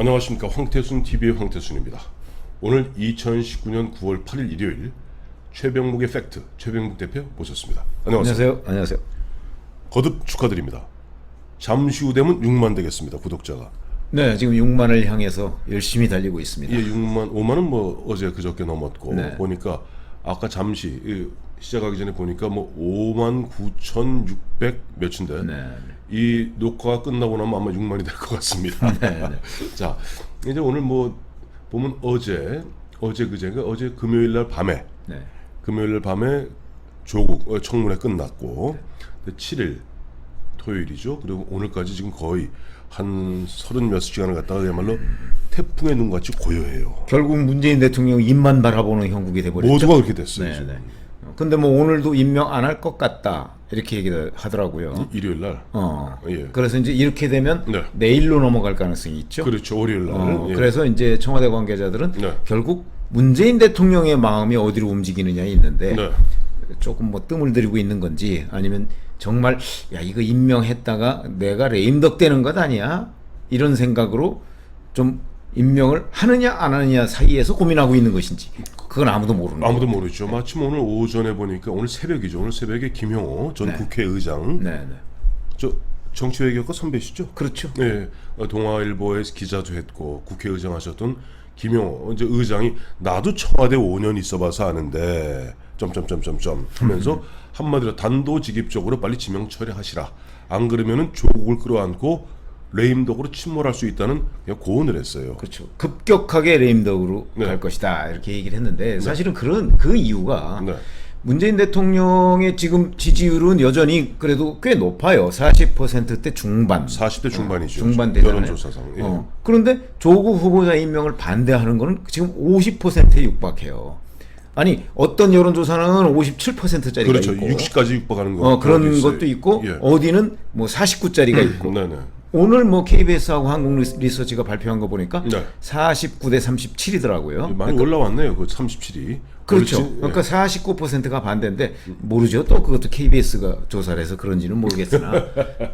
안녕하십니까. 황태순 TV의 황태순입니다. 오늘 2019년 9월 8일 일요일 최병묵의 팩트 최병묵 대표 모셨습니다. 안녕하세요. 안녕하세요. 거듭 축하드립니다. 잠시 후 되면 6만 되겠습니다. 구독자가. 네, 지금 6만을 향해서 열심히 달리고 있습니다. 예, 5만은 뭐 어제 그저께 넘었고 네. 보니까 아까 잠시 시작하기 전에 보니까 뭐 59,600 몇인데 네. 이 녹화가 끝나고 나면 아마 6만이 될 것 같습니다. 네. 자, 이제 오늘 뭐 보면 어제 금요일 날 밤에 네. 금요일 날 밤에 조국 청문회 끝났고 7일 토요일이죠. 그리고 오늘까지 지금 거의 한 30몇 시간을 갖다가 그야말로 태풍의 눈같이 고요해요. 결국 문재인 대통령 입만 바라보는 형국이 돼버렸죠. 모두가 그렇게 됐어요. 네, 지금. 네. 근데 뭐 오늘도 임명 안 할 것 같다 이렇게 얘기를 하더라고요. 일요일 날. 예. 그래서 이제 이렇게 되면 네. 내일로 넘어갈 가능성이 있죠. 그렇죠. 월요일 날. 예. 그래서 이제 청와대 관계자들은 네. 결국 문재인 대통령의 마음이 어디로 움직이느냐에 있는데 네. 조금 뭐 뜸을 들이고 있는 건지 아니면 정말 야 이거 임명했다가 내가 레임덕 되는 것 아니야? 이런 생각으로 좀 임명을 하느냐 안 하느냐 사이에서 고민하고 있는 것인지 그건 아무도 모르는 아무도 거예요. 모르죠. 마침 오늘 오전에 보니까 오늘 새벽이죠. 오늘 새벽에 김용호 전 네. 국회의장 네, 네. 저 정치외교과 선배시죠? 그렇죠. 네, 동아일보에서 기자도 했고 국회의장 하셨던 김용호 이제 의장이 나도 청와대 5년 있어봐서 아는데 점점점점점 하면서 한마디로 단도직입적으로 빨리 지명 처리하시라. 안 그러면은 조국을 끌어안고 레임덕으로 침몰할 수 있다는 그냥 고언을 했어요. 그렇죠. 급격하게 레임덕으로 네. 갈 것이다 이렇게 얘기를 했는데 사실은 그 이유가 네. 문재인 대통령의 지금 지지율은 여전히 그래도 꽤 높아요. 40%대 중반. 40대 중반이죠. 중반 되잖아요. 여론조사상. 예. 그런데 조국 후보자 임명을 반대하는 거는 지금 50%에 육박해요. 아니 어떤 여론조사는 57%짜리가 그렇죠. 있고 60까지 육박하는 거 그런 있어요. 것도 있고 예. 어디는 뭐 49짜리가 있고 네네. 오늘 뭐 KBS하고 한국리서치가 발표한 거 보니까 네. 49대 37이더라고요. 많이 올라왔네요. 그 37이. 그렇죠. 그러니까 49%가 반대인데 모르죠. 또 그것도 KBS가 조사를 해서 그런지는 모르겠으나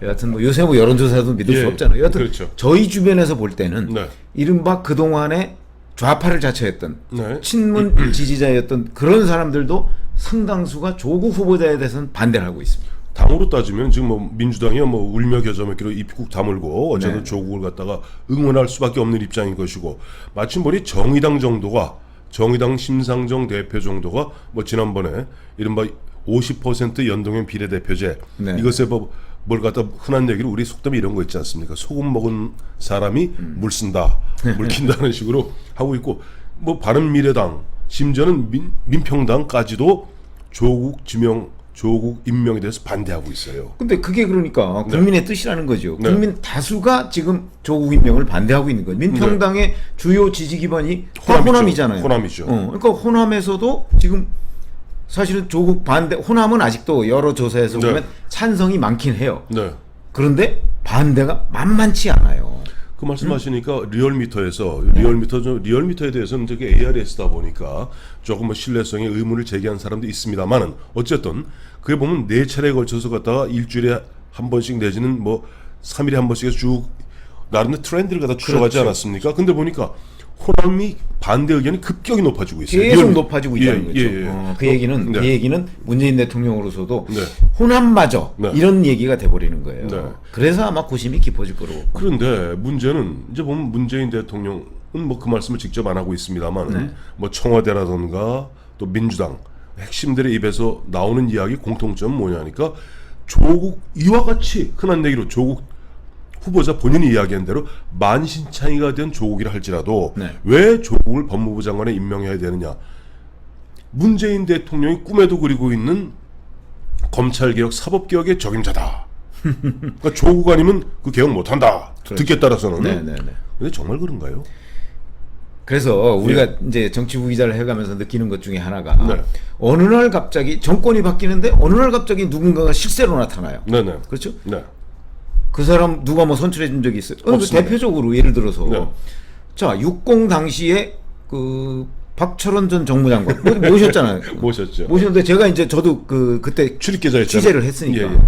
여하튼 뭐 요새 뭐 여론조사도 믿을 수 없잖아요. 여하튼 그렇죠. 저희 주변에서 볼 때는 네. 이른바 그동안에 좌파를 자처했던 네. 친문 지지자였던 그런 사람들도 상당수가 조국 후보자에 대해서는 반대를 하고 있습니다. 당으로 따지면 지금 뭐 민주당이 뭐 울며 겨자 먹기로 입국 다물고 어쨌든 네. 조국을 갖다가 응원할 수밖에 없는 입장인 것이고 마침 보니 정의당 심상정 대표 정도가 뭐 지난번에 이른바 50% 연동형 비례대표제 네. 이것에 뭘 갖다 흔한 얘기로 우리 속담에 이런 거 있지 않습니까? 소금 먹은 사람이 물 쓴다, 물 킨다는 식으로 하고 있고 뭐 바른미래당 심지어는 민평당까지도 조국 임명에 대해서 반대하고 있어요. 근데 그게 그러니까 국민의 뜻이라는 거죠. 네. 국민 다수가 지금 조국 임명을 반대하고 있는 거예요. 민평당의 주요 지지 기반이 다 호남이잖아요. 호남이죠. 그러니까 호남에서도 지금 사실은 조국 반대, 호남은 아직도 여러 조사에서 네. 보면 찬성이 많긴 해요. 네. 그런데 반대가 만만치 않아요. 그 말씀하시니까 리얼미터에 대해서는 저게 ARS다 보니까 조금 뭐 신뢰성에 의문을 제기한 사람도 있습니다만은 어쨌든 그게 보면 4차례에 걸쳐서 갖다가 일주일에 한 번씩 내지는 뭐 3일에 한 번씩 쭉 나름의 트렌드를 갖다 추적하지 그렇죠. 않았습니까? 근데 보니까 호남이 반대 의견이 급격히 높아지고 있어요. 계속 높아지고 있다는 거죠. 예. 그 얘기는 문재인 대통령으로서도 네. 호남마저 네. 이런 얘기가 돼버리는 거예요. 네. 그래서 아마 고심이 깊어질 거로. 그런데 문제는 이제 보면 문재인 대통령은 뭐 그 말씀을 직접 안 하고 있습니다만 네. 뭐 청와대라든가 또 민주당 핵심들의 입에서 나오는 이야기 공통점은 뭐냐니까 조국 이와 같이 흔한 얘기로 조국 후보자 본인이 이야기한 대로 만신창이가 된 조국이라 할지라도 네. 왜 조국을 법무부 장관에 임명해야 되느냐. 문재인 대통령이 꿈에도 그리고 있는 검찰개혁 사법개혁의 적임자다. 그러니까 조국 아니면 그 개혁 못한다. 그렇죠. 듣기에 따라서는. 네네네. 근데 정말 그런가요? 그래서 우리가 이제 정치부 기자를 해가면서 느끼는 것 중에 하나가 네. 어느 날 갑자기 정권이 바뀌는데 어느 날 갑자기 누군가가 실세로 나타나요. 네네. 그렇죠? 네. 그 사람 누가 뭐 선출해 준 적이 있어요? 없습니다. 대표적으로 예를 들어서 네. 자 60 당시에 그 박철원 전 정무장관 모셨잖아요. 모셨죠. 모셨는데 제가 이제 저도 그때 출입 기자였잖아요. 취재를 했으니까 예.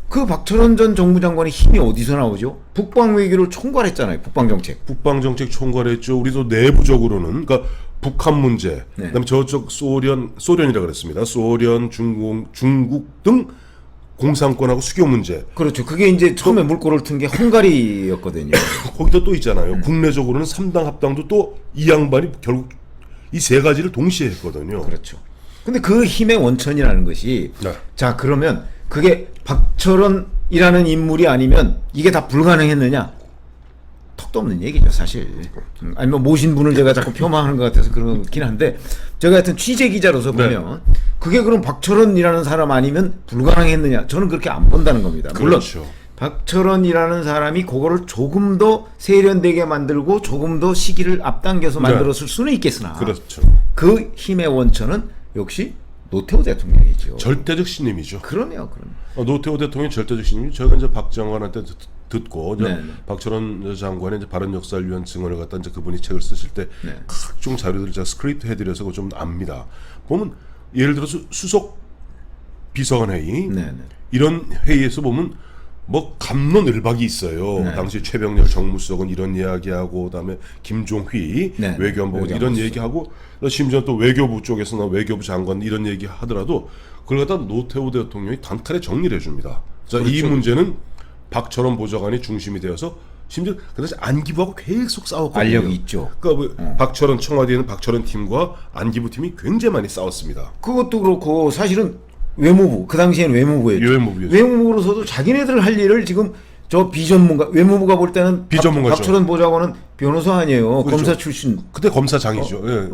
그 박철원 전 정무장관의 힘이 어디서 나오죠? 북방 외교를 총괄했잖아요. 북방 정책. 북방 정책 총괄했죠. 우리도 내부적으로는 그러니까 북한 문제, 네. 그다음에 저쪽 소련이라 그랬습니다. 소련, 중국 등 공산권하고 수교 문제. 그렇죠. 그게 이제 처음에 물꼬를 튼 게 헝가리였거든요. 거기다 또 있잖아요. 국내적으로는 3당 합당도 또 이 양반이 결국 이 세 가지를 동시에 했거든요. 그렇죠. 근데 그 힘의 원천이라는 것이 네. 자 그러면 그게 박철원이라는 인물이 아니면 이게 다 불가능했느냐? 턱도 없는 얘기죠 사실. 아니면 모신 분을 제가 자꾸 폄하하는 것 같아서 그렇긴 한데 제가 하여튼 취재 기자로서 보면 그게 그럼 박철원이라는 사람 아니면 불가능했느냐? 저는 그렇게 안 본다는 겁니다. 물론 그렇죠. 박철원이라는 사람이 그거를 조금 더 세련되게 만들고 조금 더 시기를 앞당겨서 만들었을 수는 있겠으나 그렇죠. 그 힘의 원천은 역시 노태우 대통령이죠. 절대적 신임이죠. 그러네요. 노태우 대통령의 절대적 신임. 저희가 이제 박 장관한테 듣고 이제 네. 박철원 장관의 이제 바른 역사를 위한 증언을 갖다 이제 그분이 책을 쓰실 때 네. 각종 자료들을 제가 스크립트 해드려서 좀 압니다. 보면 예를 들어서 수석 비서관 회의 네. 이런 회의에서 보면 뭐 갑론을박이 있어요. 네. 당시 최병렬 정무수석은 이런 이야기하고 그다음에 김종휘 네. 외교안보 이런 외교안보수석. 얘기하고 심지어 또 외교부 쪽에서나 외교부 장관 이런 얘기 하더라도 그걸 갖다 노태우 대통령이 단칼에 정리를 해줍니다. 자, 이 그렇죠. 문제는 박철원 보좌관이 중심이 되어서 심지어 그 당시 안기부하고 계속 싸웠거든요. 알력이 있죠. 그러니까 뭐 박철원 청와대에는 박철원 팀과 안기부 팀이 굉장히 많이 싸웠습니다. 그것도 그렇고 사실은 외무부 그 당시에는 외무부였죠. 외무부였죠. 외무부로서도 자기네들 할 일을 지금 저 비전문가 외무부가 볼 때는 비전문가죠. 박철원 보좌관은 변호사 아니에요. 그렇죠. 검사 출신. 그때 검사장이죠. 예.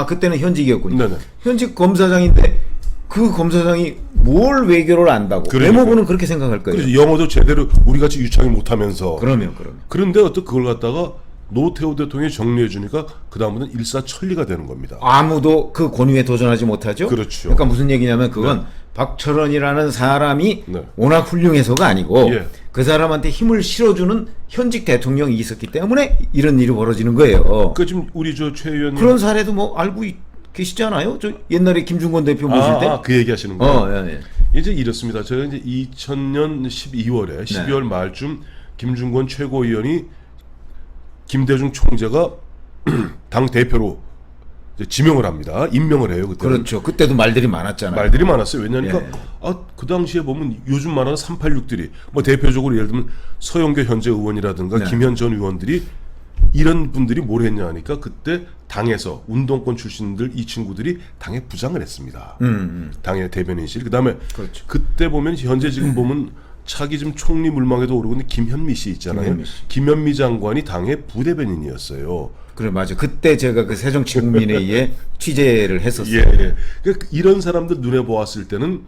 그때는 현직이었군요. 네네. 현직 검사장인데 그 검사장이 뭘 외교를 안다고? 그러니까요. 외무부는 그렇게 생각할 거예요. 그래서 영어도 제대로 우리같이 유창히 못하면서 그러면. 그런데 어떤 그걸 갖다가 노태우 대통령이 정리해 주니까 그 다음부터는 일사천리가 되는 겁니다. 아무도 그 권위에 도전하지 못하죠. 그렇죠. 그러니까 무슨 얘기냐면 그건 박철원이라는 사람이 네. 워낙 훌륭해서가 아니고 예. 그 사람한테 힘을 실어주는 현직 대통령이 있었기 때문에 이런 일이 벌어지는 거예요. 그 지금 우리 저 최 의원님 그런 사례도 뭐 알고 계시잖아요. 저 옛날에 김중권 대표 모실 때. 그 얘기하시는 거예요. 예. 이제 이렇습니다. 제가 이제 2000년 12월에 12월 말쯤 김중권 최고위원이 김대중 총재가 당 대표로 이제 지명을 합니다. 임명을 해요. 그때 그렇죠. 그때도 말들이 많았잖아요. 말들이 많았어요. 왜냐니까 예. 그 당시에 보면 요즘 말하는 386들이 뭐 대표적으로 예를 들면 서영교 현재 의원이라든가 네. 김현 전 의원들이 이런 분들이 뭘 했냐 하니까 그때 당에서 운동권 출신들 이 친구들이 당에 부장을 했습니다. 당의 대변인실. 그다음에 그렇죠. 그때 보면 현재 지금 보면 차기 지금 총리 물망에도 오르고 있는 김현미 씨 있잖아요. 김현미 씨. 김현미 장관이 당의 부대변인이었어요. 그래 맞아. 그때 제가 그 새정치국민회의에 취재를 했었어요. 예. 그러니까 이런 사람들 눈에 보았을 때는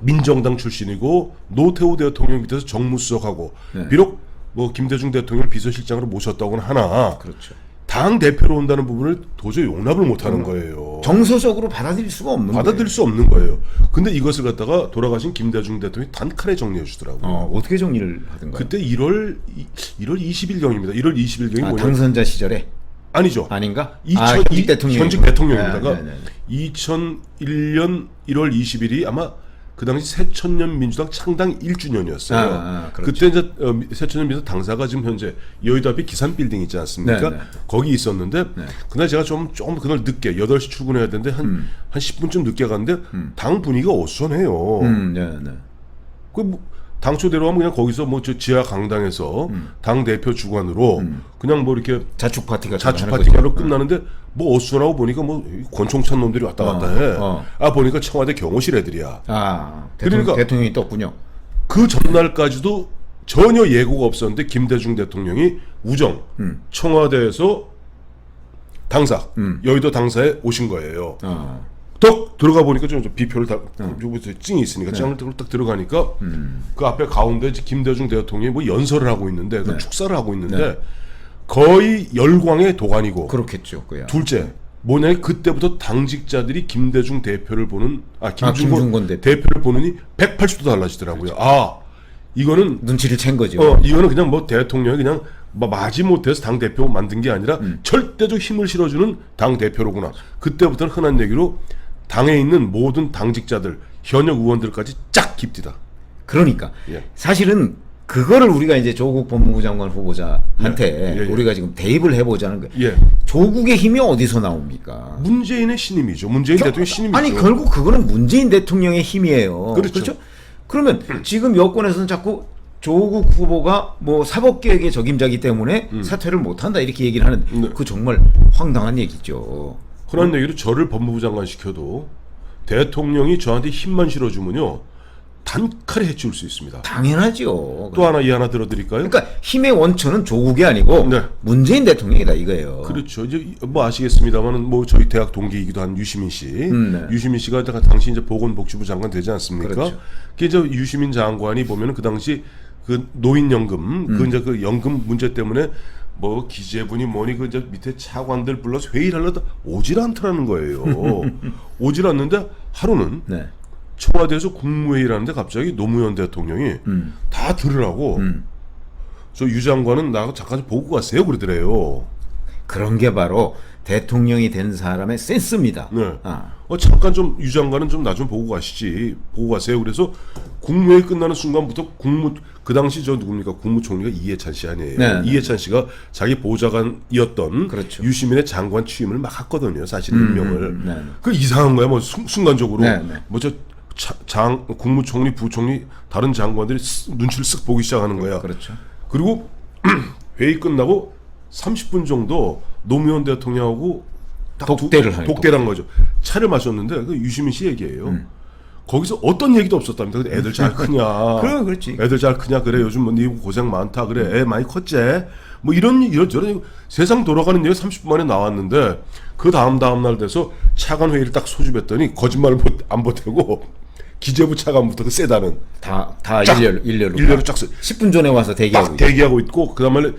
민정당 출신이고 노태우 대통령 밑에서 정무수석하고 네. 비록 뭐 김대중 대통령을 비서실장으로 모셨다고는 하나 그렇죠. 당 대표로 온다는 부분을 도저히 용납을 못하는 거예요. 정서적으로 받아들일 수가 없는 받아들일 수 없는 거예요. 근데 이것을 갖다가 돌아가신 김대중 대통령이 단칼에 정리해 주더라고요. 어떻게 정리를 하던가요? 그때 1월 20일경입니다. 1월 20일경이 뭐냐? 당선자 시절에 아니죠. 아닌가? 2000 현직 대통령. 현직 대통령입니다가 네. 2001년 1월 20일이 아마 그 당시 새천년 민주당 창당 1주년이었어요. 그렇죠. 그때 이제 새천년 민주당 당사가 지금 현재 여의도 앞에 기산 빌딩 있지 않습니까? 네. 거기 있었는데 그날 제가 좀 그날 늦게 8시 출근해야 되는데 한 10분쯤 늦게 갔는데 당 분위기가 어수선해요. 그 당초대로 하면 그냥 거기서 뭐 저 지하 강당에서 당 대표 주관으로 그냥 뭐 이렇게 자축 파티가 파티가로 끝나는데 뭐 어수선하고 보니까 뭐 권총찬 놈들이 왔다 갔다 해. 보니까 청와대 경호실 애들이야. 그러니까 대통령이 떴군요. 그 전날까지도 전혀 예고가 없었는데 김대중 대통령이 우정 청와대에서 당사 여의도 당사에 오신 거예요. 딱 들어가 보니까 좀 비표를 다 여기서 찡이 있으니까 짱을 딱 들어가니까 그 앞에 가운데 김대중 대통령이 뭐 연설을 하고 있는데 그 축사를 하고 있는데 거의 열광의 도가니고 그렇겠죠. 그야. 둘째 뭐냐 그때부터 당직자들이 김대중 대표를 보는 김중권 대표를 보느니 180도 달라지더라고요. 이거는 눈치를 챈 거죠. 이거는 그냥 뭐 대통령이 그냥 마지못해서 당 대표 만든 게 아니라 절대적 힘을 실어주는 당 대표로구나. 그때부터는 흔한 얘기로 당에 있는 모든 당직자들 현역 의원들까지 쫙 깁디다. 그러니까 예. 사실은 그거를 우리가 이제 조국 법무부 장관 후보자한테 예, 예. 우리가 지금 대입을 해보자는 거예요. 예. 조국의 힘이 어디서 나옵니까? 문재인의 신임이죠. 문재인 대통령 신임이죠. 아니 결국 그거는 문재인 대통령의 힘이에요. 그렇죠. 그러면 지금 여권에서는 자꾸 조국 후보가 뭐 사법개혁의 적임자이기 때문에 사퇴를 못한다 이렇게 얘기를 하는데 네. 그 정말 황당한 얘기죠. 그런 얘기로 저를 법무부 장관 시켜도 대통령이 저한테 힘만 실어주면요 단칼에 해치울 수 있습니다. 당연하죠. 또 하나 이 하나 들어드릴까요? 그러니까 힘의 원천은 조국이 아니고 네. 문재인 대통령이다 이거예요. 그렇죠. 이제 뭐 아시겠습니다만은 뭐 저희 대학 동기이기도 한 유시민 씨, 네. 유시민 씨가 당시 이제 보건복지부 장관 되지 않습니까? 그렇죠. 그 이제 유시민 장관이 보면은 그 당시 그 노인연금 그 이제 그 연금 문제 때문에 뭐 기재부니 뭐니 그 이제 밑에 차관들 불러서 회의를 하려다 오질 않더라는 거예요. 오질 않는데 하루는 네. 청와대에서 국무회의를 하는데 갑자기 노무현 대통령이 다 들으라고 저 유 장관은 나하고 잠깐 좀 보고 가세요 그러더래요. 그런 게 바로 대통령이 된 사람의 센스입니다. 네. 아. 잠깐 좀 유 장관은 좀 나 좀 보고 가시지. 보고 가세요. 그래서 국무회의 끝나는 순간부터 그 당시 저 누굽니까? 국무총리가 이해찬 씨 아니에요. 네, 네. 이해찬 씨가 자기 보좌관이었던 그렇죠. 유시민의 장관 취임을 막 했거든요. 사실 임명을. 네, 네. 그 이상한 거야. 뭐 순간적으로 네, 네. 뭐 저 국무총리, 부총리 다른 장관들이 눈치를 쓱 보기 시작하는 거야. 그렇죠. 그리고 회의 끝나고 30분 정도 노무현 대통령하고 딱 독대를 하는 독대를 한 거죠. 차를 마셨는데 그 유시민 씨 얘기예요. 거기서 어떤 얘기도 없었답니다. 근데 애들 잘 크냐? 그렇지. 애들 잘 크냐? 그래 요즘 뭐 니 고생 많다. 그래 애 많이 컸지? 뭐 이런 저런 세상 돌아가는 얘기 30분 만에 나왔는데 그 다음 날 돼서 차관 회의를 딱 소집했더니 거짓말을 안 보태고 기재부 차관부터 그 세다는 다 쫙, 일렬로 쫙 10분 전에 와서 대기하고 딱 대기하고 있고 그다음에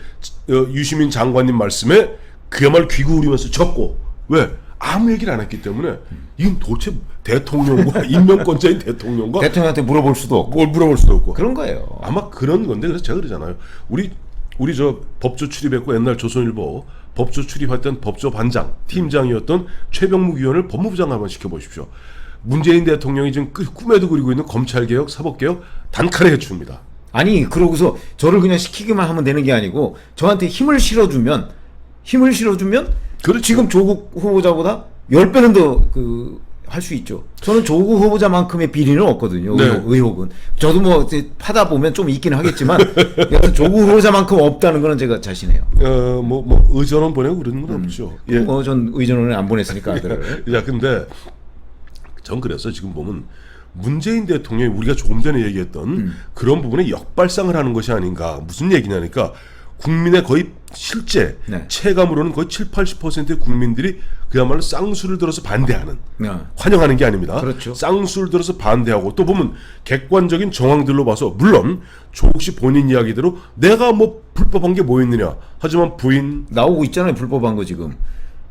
유시민 장관님 말씀에 그야말로 귀 기울이면서 적고 왜 아무 얘기를 안 했기 때문에 이건 도대체 대통령과 임명권자인 대통령과 대통령한테 물어볼 수도 없고 뭘 물어볼 수도 없고 그런 거예요. 아마 그런 건데 그래서 제가 그러잖아요. 우리 저 법조 출입했고 옛날 조선일보 법조 출입할 땐 법조 반장 팀장이었던 최병묵 의원을 법무부 장관 한번 시켜보십시오. 문재인 대통령이 지금 꿈에도 그리고 있는 검찰개혁, 사법개혁 단칼에 해줍니다. 아니 그러고서 저를 그냥 시키기만 하면 되는 게 아니고 저한테 힘을 실어주면 그렇죠. 지금 조국 후보자보다 10배는 더 할 수 있죠. 저는 조국 후보자만큼의 비리는 없거든요. 네. 의혹은. 저도 뭐 이제 파다 보면 좀 있긴 하겠지만 여튼 조국 후보자만큼 없다는 거는 제가 자신해요. 뭐 의전원 보내고 그런 건 없죠. 예. 전 의전원을 안 보냈으니까 아들을. 야, 근데 전 그래서 지금 보면 문재인 대통령이 우리가 조금 전에 얘기했던 그런 부분에 역발상을 하는 것이 아닌가. 무슨 얘기냐니까 국민의 거의 실제 네. 체감으로는 거의 70-80%의 국민들이 그야말로 쌍수를 들어서 반대하는 네. 환영하는 게 아닙니다. 그렇죠. 쌍수를 들어서 반대하고 또 보면 객관적인 정황들로 봐서 물론 조국 씨 본인 이야기대로 내가 뭐 불법한 게 뭐 있느냐 하지만 부인 나오고 있잖아요. 불법한 거 지금.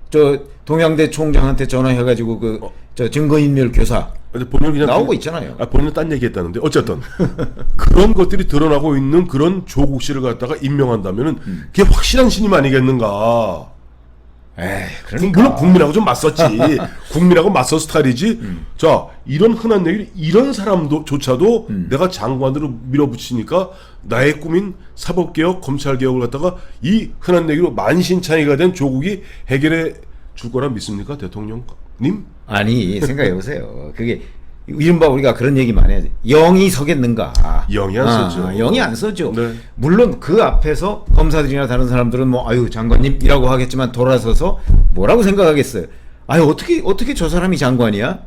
저 동양대 총장한테 전화해가지고 저 증거인멸 교사 본인은 그냥 나오고 있잖아요. 본인은 딴 얘기했다는데 어쨌든 그런 것들이 드러나고 있는 그런 조국 씨를 갖다가 임명한다면은 그게 확실한 신임 아니겠는가? 에이, 물론 국민하고 좀 맞섰지. 국민하고 맞선 스타일이지. 자, 이런 흔한 얘기를 이런 사람도조차도 내가 장관으로 밀어붙이니까 나의 꿈인 사법개혁, 검찰개혁을 갖다가 이 흔한 얘기로 만신창이가 된 조국이 해결해 줄 거라 믿습니까, 대통령님? 아니 생각해 보세요. 그게 이른바 우리가 그런 얘기 많이 하지. 영이 서겠는가? 영이 안 서죠. 영이 안 서죠. 네. 물론 그 앞에서 검사들이나 다른 사람들은 뭐 아유 장관님이라고 하겠지만 돌아서서 뭐라고 생각하겠어요. 아유 어떻게 저 사람이 장관이야?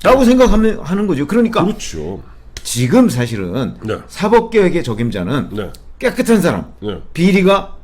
라고 생각하는 거죠. 그러니까 그렇죠. 지금 사실은 네. 사법개혁의 적임자는 네. 깨끗한 사람, 네. 비리가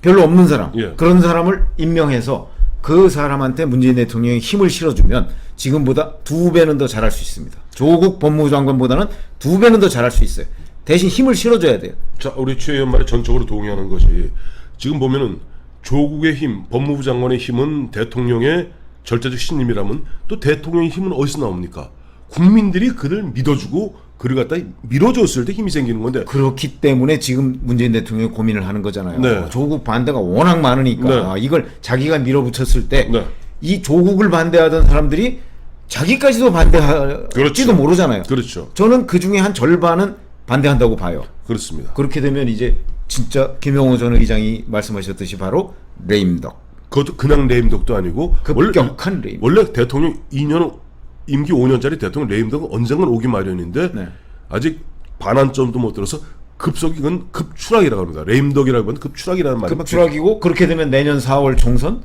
별로 없는 사람, 예. 그런 사람을 임명해서 그 사람한테 문재인 대통령이 힘을 실어주면 지금보다 2배는 더 잘할 수 있습니다. 조국 법무부 장관보다는 2배는 더 잘할 수 있어요. 대신 힘을 실어줘야 돼요. 자, 우리 최 의원 말에 전적으로 동의하는 것이 지금 보면은 조국의 힘, 법무부 장관의 힘은 대통령의 절대적 신임이라면 또 대통령의 힘은 어디서 나옵니까? 국민들이 그를 믿어주고 그를 갖다 밀어줬을 때 힘이 생기는 건데 그렇기 때문에 지금 문재인 대통령이 고민을 하는 거잖아요. 네. 조국 반대가 워낙 많으니까 네. 이걸 자기가 밀어붙였을 때 네. 이 조국을 반대하던 사람들이 자기까지도 반대할지도 그렇죠. 모르잖아요. 그렇죠. 저는 그 중에 한 절반은 반대한다고 봐요. 그렇습니다. 그렇게 되면 이제 진짜 김영호 전 의장이 말씀하셨듯이 바로 레임덕. 그것도 그냥 레임덕도 아니고 급격한 레임. 원래 대통령 2년 임기 5년짜리 대통령 레임덕은 언젠간 오기 마련인데 네. 아직 반환점도 못 들어서 급속이 건 급추락이라고 합니다. 레임덕이라고 하면 급추락이라는 말이 급추락이고 그렇게 되면 내년 4월 총선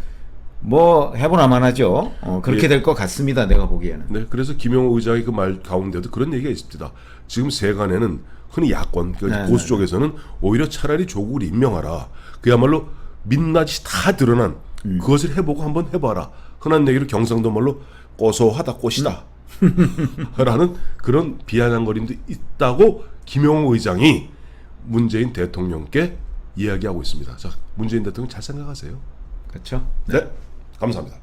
뭐 해보나마나죠. 그렇게 예. 될 것 같습니다. 내가 보기에는. 네, 그래서 김영호 의장의 그 말 가운데도 그런 얘기가 있습니다. 지금 세간에는 흔히 야권, 그러니까 네, 보수 쪽에서는 오히려 차라리 조국을 임명하라. 그야말로 민낯이 다 드러난 그것을 해보고 한번 해봐라. 흔한 얘기로 경상도 말로 고소하다 꽃이다. 라는 그런 비아냥거림도 있다고 김영호 의장이 문재인 대통령께 이야기하고 있습니다. 자, 문재인 대통령 잘 생각하세요. 그렇죠. 네, 감사합니다.